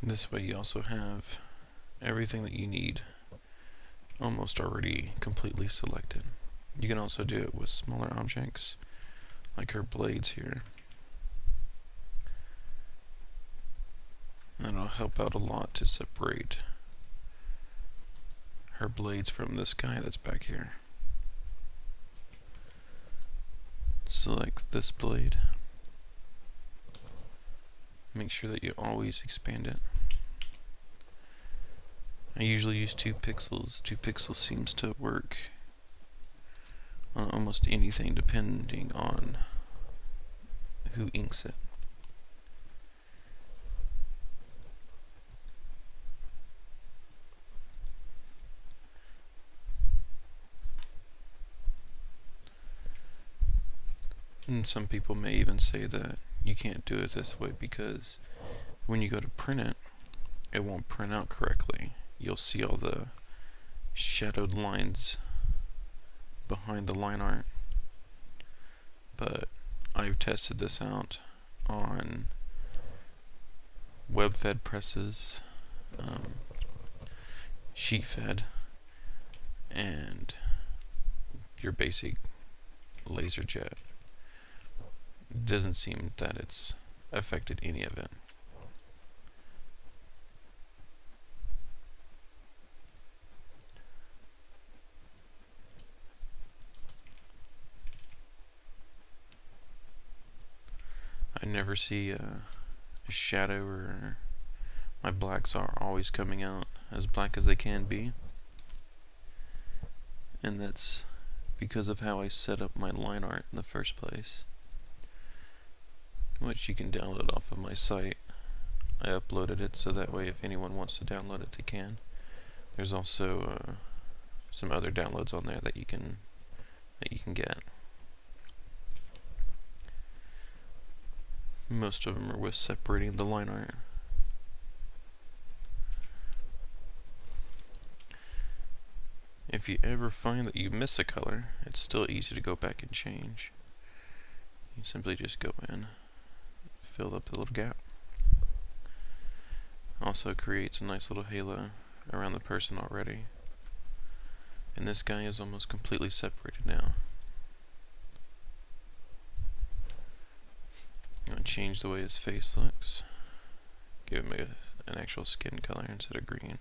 This way you also have everything that you need almost already completely selected. You can also do it with smaller objects like her blades here. That'll help out a lot to separate her blades from this guy that's back here. Select this blade. Make sure that you always expand it. I usually use 2 pixels. 2 pixels seems to work on almost anything depending on who inks it. And some people may even say that you can't do it this way because when you go to print it, it won't print out correctly. You'll see all the shadowed lines behind the line art. But I've tested this out on web-fed presses, sheet-fed, and your basic laser jet. It doesn't seem that it's affected any of it. I never see a shadow, or my blacks are always coming out as black as they can be, and that's because of how I set up my line art in the first place, which you can download off of my site. I uploaded it so that way if anyone wants to download it, they can. There's also some other downloads on there that you can get. Most of them are with separating the line art. If you ever find that you miss a color, it's still easy to go back and change. You simply just go in, fill up the little gap. Also creates a nice little halo around the person already. And this guy is almost completely separated now. I'm going to change the way his face looks. Give him an actual skin color instead of green.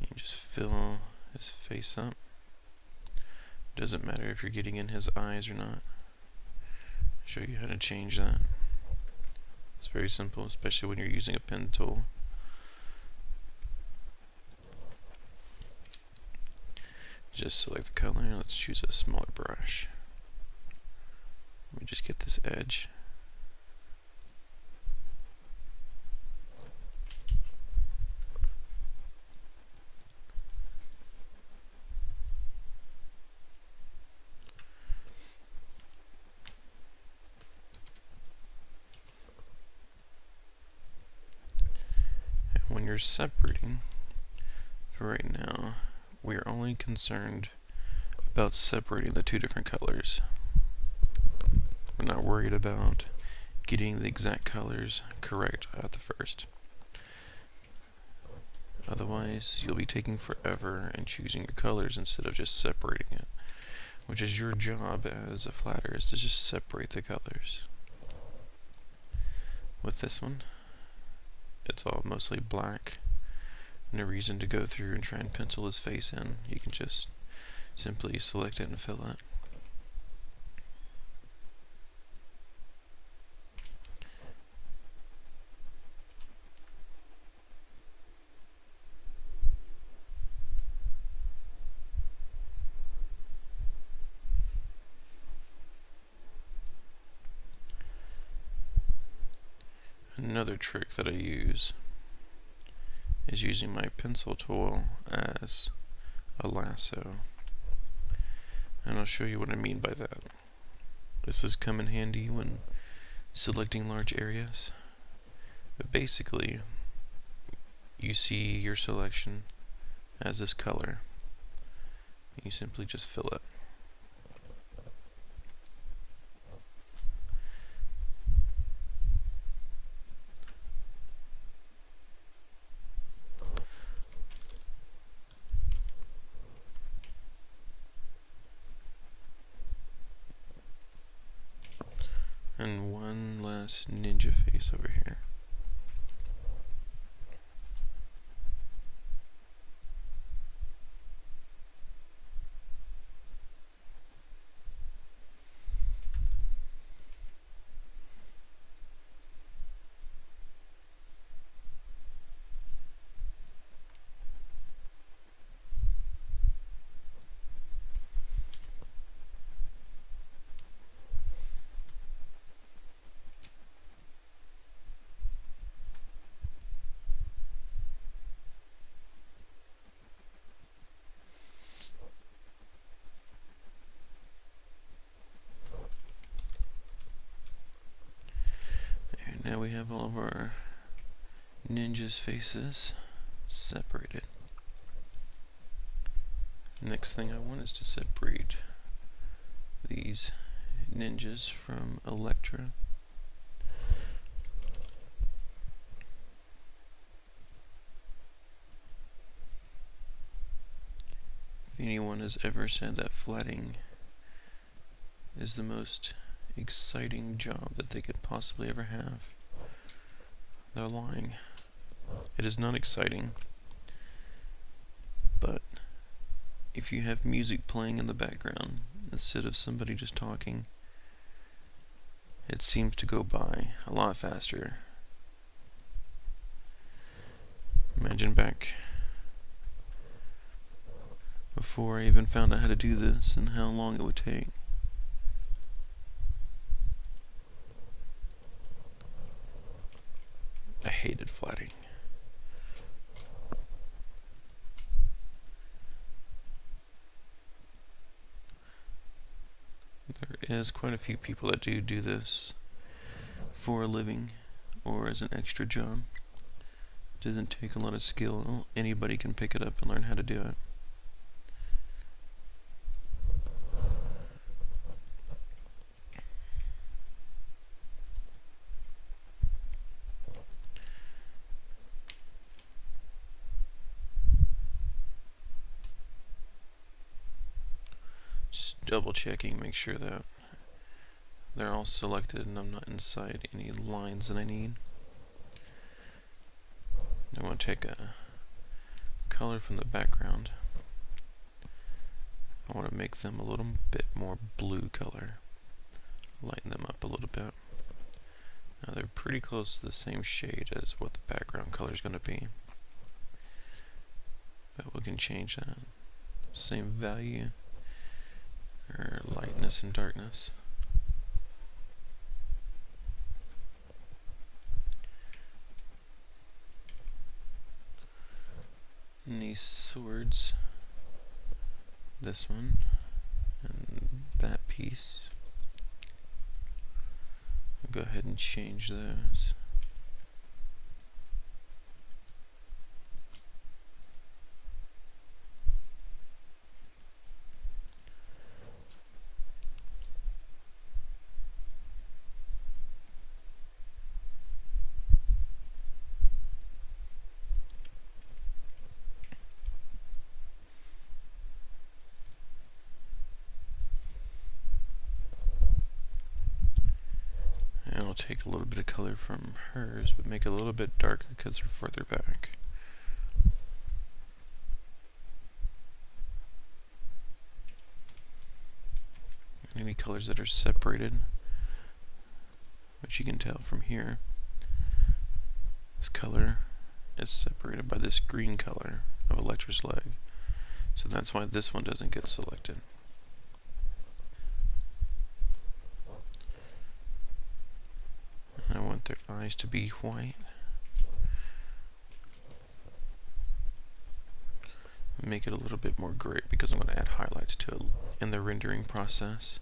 You just fill his face up. Doesn't matter if you're getting in his eyes or not. I'll show you how to change that. It's very simple, especially when you're using a pen tool. Just select the color, let's choose a smaller brush. Let me just get this edge. And when you're separating, for right now, we are only concerned about separating the 2 different colors. We're not worried about getting the exact colors correct at the first. Otherwise, you'll be taking forever and choosing your colors instead of just separating it, which is your job as a flatter, is to just separate the colors. With this one, it's all mostly black. No reason to go through and try and pencil his face in. You can just simply select it and fill it. Another trick that I use is using my pencil tool as a lasso. And I'll show you what I mean by that. This has come in handy when selecting large areas. But basically, you see your selection as this color. You simply just fill it. And one last ninja face over here. Now we have all of our ninjas' faces separated. Next thing I want is to separate these ninjas from Electra. If anyone has ever said that flatting is the most exciting job that they could possibly ever have, they're lying. It is not exciting, but if you have music playing in the background instead of somebody just talking, it seems to go by a lot faster. Imagine back before I even found out how to do this and how long it would take. I hated flatting. There is quite a few people that do this for a living or as an extra job. It doesn't take a lot of skill. Anybody can pick it up and learn how to do it. Double checking, make sure that they're all selected and I'm not inside any lines that I need. I want to take a color from the background. I want to make them a little bit more blue color. Lighten them up a little bit. Now they're pretty close to the same shade as what the background color is going to be. But we can change that. Same value. Or lightness and darkness. And these swords, this one and that piece, I'll go ahead and change those. And I'll take a little bit of color from hers, but make it a little bit darker because they're further back. Any colors that are separated, which you can tell from here, this color is separated by this green color of Electra's leg. So that's why this one doesn't get selected. I want their eyes to be white. Make it a little bit more gray because I'm going to add highlights to it in the rendering process.